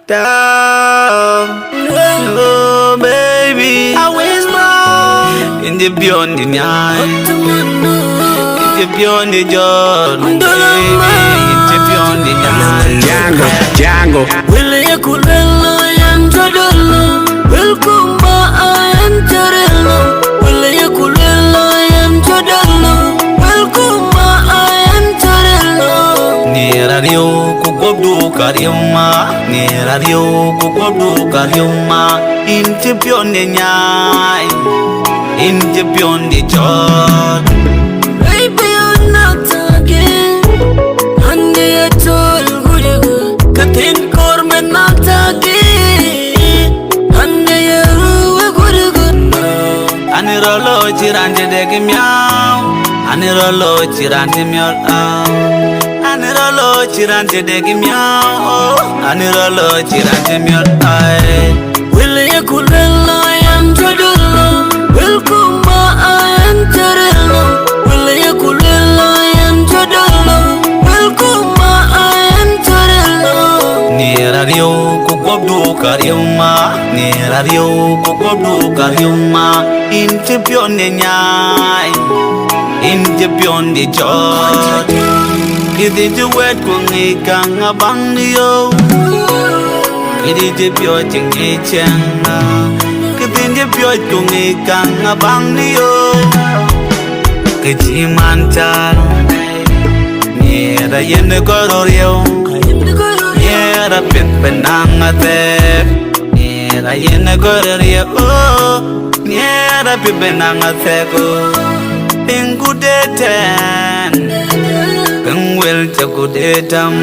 down. Oh baby, I whisper in the beyond the night, in the beyond the joy, baby, in the beyond the night. Django, will you cool and Jodolo? Welcome by and Jarello. Will you cool and Jodolo? Welcome by and Jarello. Near radio, Kukodu Kariuma, near radio, Kukodu Kariuma, in the beyond the night, in the beyond the joy. Baby, you're not again. And they told good. Katin Korman not again. And they are good. Anirolo chirante de meow, Anirolo chirante meow, Anirolo chirante de meow, Anirolo chirante meow. Will you cool and Jodolo? Welcome by and Jarello. Will you cool and Jodolo? Welcome by and Jarello. Near radio, Kukodu Kariuma, near radio, Kukodu Kariuma, in the beyond the night, in the beyond the joy. It is the word Kung a bandio. It is the pure Changa. It is the pure Kung a bandio. Kichimantal near the end of Gororio, near the pit Benanga, near the end of Gororio, near the pit Benanga, Pingudetan, Pingwell Chakudetam.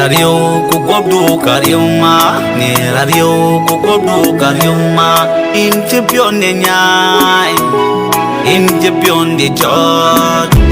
Radio Kukodu Kariuma, near radio Kukodu Kariuma, in the beyond the night, in the beyond the joy.